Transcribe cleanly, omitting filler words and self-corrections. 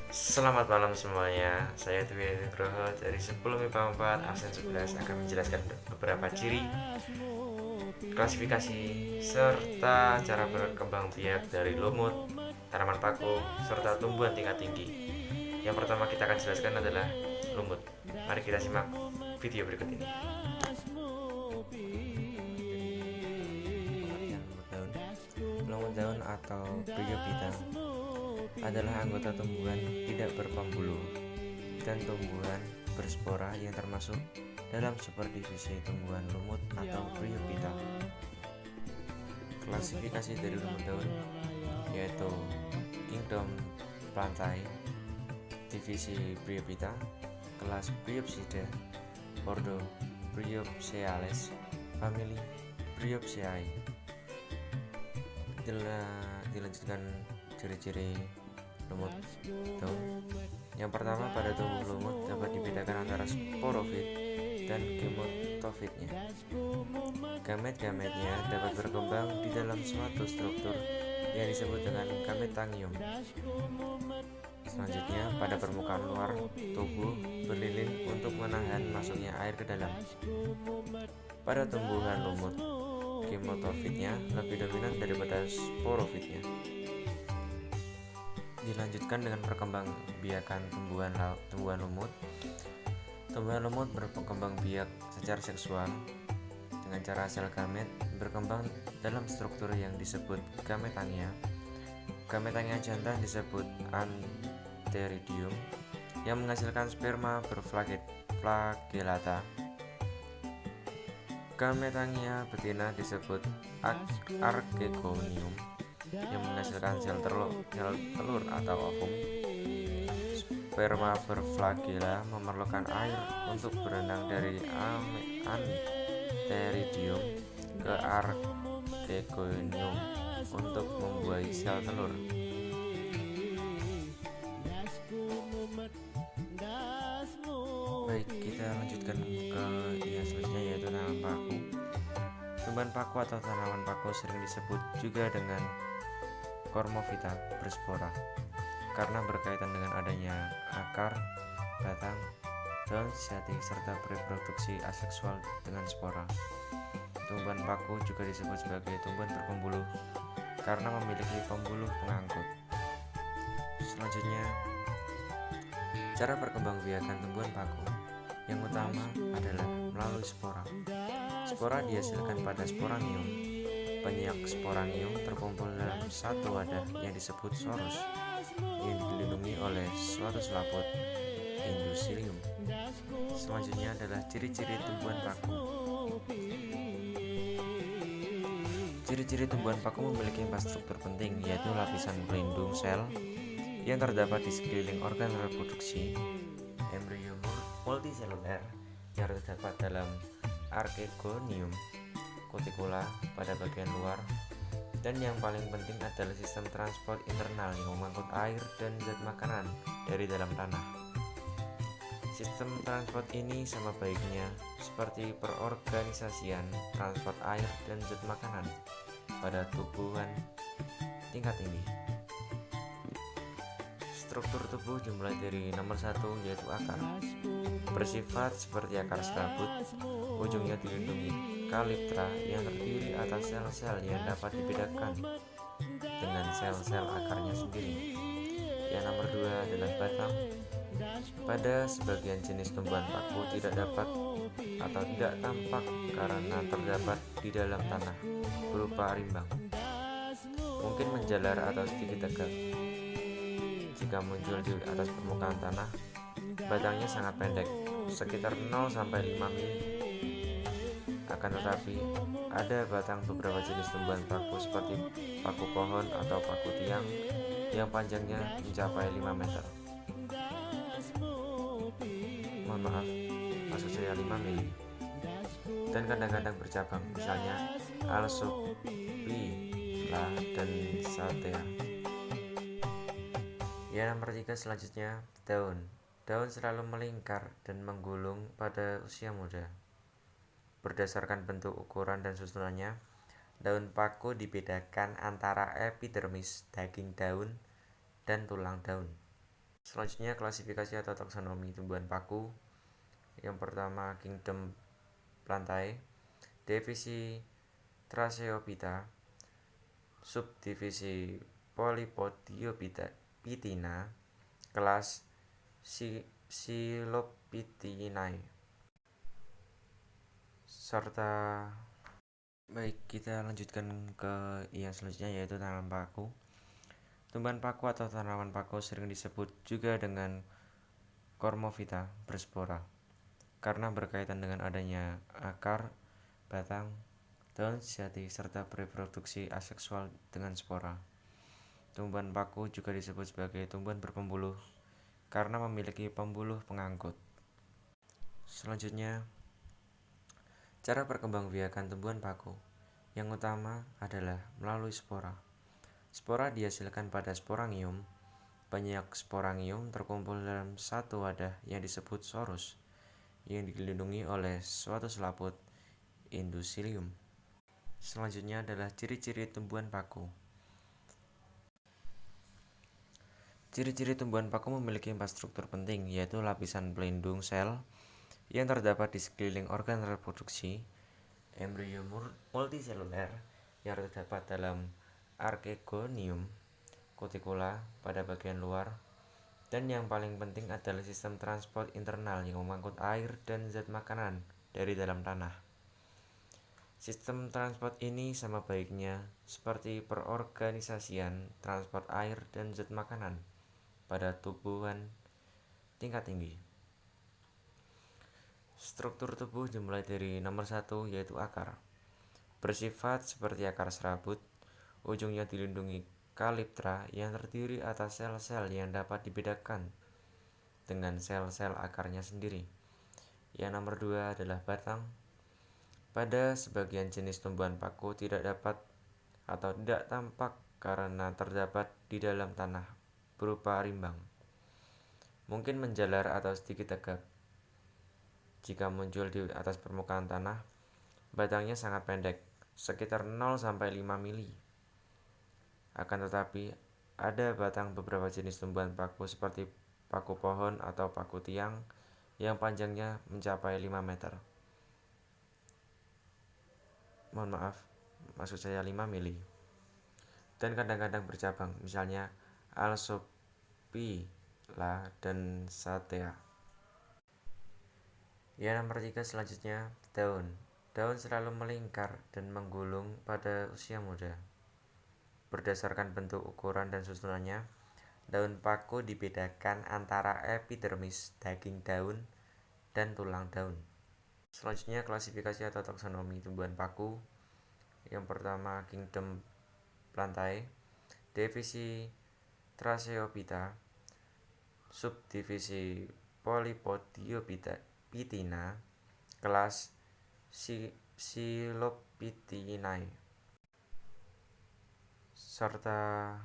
Selamat malam semuanya. Saya Dwi Nugroho dari Sebelum IPA 4 absen 11 akan menjelaskan beberapa ciri, klasifikasi, serta cara berkembang biak dari lumut, tanaman paku, serta tumbuhan tingkat tinggi. Yang pertama kita akan jelaskan adalah lumut. Mari kita simak video berikut ini. Pengertian lumut daun. Lumut daun atau Bryophyta adalah anggota tumbuhan tidak berpembuluh dan tumbuhan berspora yang termasuk dalam superdivisi tumbuhan lumut atau Bryophyta. Klasifikasi dari lumut daun yaitu Kingdom Plantae, divisi Bryophyta, kelas Bryopsida, ordo Bryopseales, famili Bryopseae. Dilanjutkan ciri-ciri lumut daun. Yang pertama, pada tumbuh lumut dapat dibedakan antara sporofit dan gametofitnya. Gamet-gametnya dapat berkembang di dalam suatu struktur yang disebut dengan gametangium. Selanjutnya, pada permukaan luar tubuh berlilin untuk menahan masuknya air ke dalam. Pada tumbuhan lumut, gametofitnya lebih dominan daripada sporofitnya. Dilanjutkan dengan perkembangbiakan tumbuhan lumut. Tumbuhan lumut berkembang biak secara seksual dengan cara sel gamet berkembang dalam struktur yang disebut gametangia. Gametangia jantan disebut antheridium yang menghasilkan sperma berflagellata. Gametangia betina disebut archegonium yang menghasilkan sel telur atau ovum. Sperma berflagella memerlukan air untuk berenang dari antheridium ke archegonium untuk membuahi sel telur. Baik, kita lanjutkan ke yang selanjutnya yaitu tanaman paku. Tumbuhan paku atau tanaman paku sering disebut juga dengan Cormophyta berspora karena berkaitan dengan adanya akar, batang, daun sejati serta reproduksi aseksual dengan spora. Tumbuhan paku juga disebut sebagai tumbuhan berpembuluh karena memiliki pembuluh pengangkut. Selanjutnya, cara perkembangbiakan tumbuhan paku. Yang utama adalah melalui spora. Spora dihasilkan pada sporangium. Banyak sporangium terkumpul dalam satu wadah yang disebut sorus yang dilindungi oleh suatu selaput endosilium. Selanjutnya adalah ciri-ciri tumbuhan paku. Ciri-ciri tumbuhan paku memiliki 4 struktur penting, yaitu lapisan pelindung sel yang terdapat di sekeliling organ reproduksi, embrio multiseluler yang terdapat dalam archegonium, kutikula pada bagian luar, dan yang paling penting adalah sistem transport internal yang mengangkut air dan zat makanan dari dalam tanah. Sistem transport ini sama baiknya seperti perorganisasian transport air dan zat makanan pada tumbuhan tingkat tinggi. Struktur tubuh dimulai dari nomor 1 yaitu akar. Bersifat seperti akar serabut, ujungnya dilindungi kaliptra yang terdiri atas sel-sel yang dapat dibedakan dengan sel-sel akarnya sendiri. Yang nomor 2 adalah batang. Pada sebagian jenis tumbuhan paku tidak dapat atau tidak tampak karena terdapat di dalam tanah berupa rimbang, mungkin menjalar atau sedikit tegak. Jika muncul di atas permukaan tanah, batangnya sangat pendek, sekitar 0-5 mm. Akan tetapi, ada batang beberapa jenis tumbuhan paku seperti paku pohon atau paku tiang yang panjangnya mencapai 5 meter. Mohon maaf, maksud saya 5 mm. Dan kadang-kadang bercabang, misalnya Alsopila dan Saltea. Yang nomor 3 selanjutnya, daun. Daun selalu melingkar dan menggulung pada usia muda. Berdasarkan bentuk, ukuran, dan susunannya, daun paku dibedakan antara epidermis, daging daun, dan tulang daun. Selanjutnya klasifikasi atau taksonomi tumbuhan paku. Yang pertama kingdom Plantae, divisi Tracheophyta, subdivisi Polypodiopitina, kelas Psilophytinae. Serta baik, kita lanjutkan ke yang selanjutnya yaitu tanaman paku. Tumbuhan paku atau tanaman paku sering disebut juga dengan Cormophyta berspora karena berkaitan dengan adanya akar, batang, daun sejati serta bereproduksi aseksual dengan spora. Tumbuhan paku juga disebut sebagai tumbuhan berpembuluh karena memiliki pembuluh pengangkut. Selanjutnya, cara perkembangbiakan tumbuhan paku. Yang utama adalah melalui spora. Spora dihasilkan pada sporangium. Banyak sporangium terkumpul dalam satu wadah yang disebut sorus, yang dilindungi oleh suatu selaput endosilium. Selanjutnya adalah ciri-ciri tumbuhan paku. Ciri-ciri tumbuhan paku memiliki 4 struktur penting, yaitu lapisan pelindung sel yang terdapat di sekeliling organ reproduksi, embrio multiseluler yang terdapat dalam archegonium cuticula pada bagian luar, dan yang paling penting adalah sistem transport internal yang mengangkut air dan zat makanan dari dalam tanah. Sistem transport ini sama baiknya seperti perorganisasian transport air dan zat makanan pada tumbuhan tingkat tinggi. Struktur tubuh dimulai dari nomor 1 yaitu akar. Bersifat seperti akar serabut, ujungnya dilindungi kaliptra yang terdiri atas sel-sel yang dapat dibedakan dengan sel-sel akarnya sendiri. Yang nomor 2 adalah batang. Pada sebagian jenis tumbuhan paku tidak dapat atau tidak tampak karena terdapat di dalam tanah berupa rimbang. Mungkin menjalar atau sedikit tegak. Jika muncul di atas permukaan tanah, batangnya sangat pendek, sekitar 0-5 mili. Akan tetapi, ada batang beberapa jenis tumbuhan paku seperti paku pohon atau paku tiang yang panjangnya mencapai 5 meter. Mohon maaf, maksud saya 5 mili. Dan kadang-kadang bercabang, misalnya Alsopila dan Satea. Yang nomor 3 selanjutnya, daun. Daun selalu melingkar dan menggulung pada usia muda. Berdasarkan bentuk, ukuran, dan susunannya, daun paku dibedakan antara epidermis, daging daun, dan tulang daun. Selanjutnya klasifikasi atau taksonomi tumbuhan paku. Yang pertama kingdom Plantae, divisi Tracheophyta, subdivisi Polypodiopitina, kelas Psilophytinae. Serta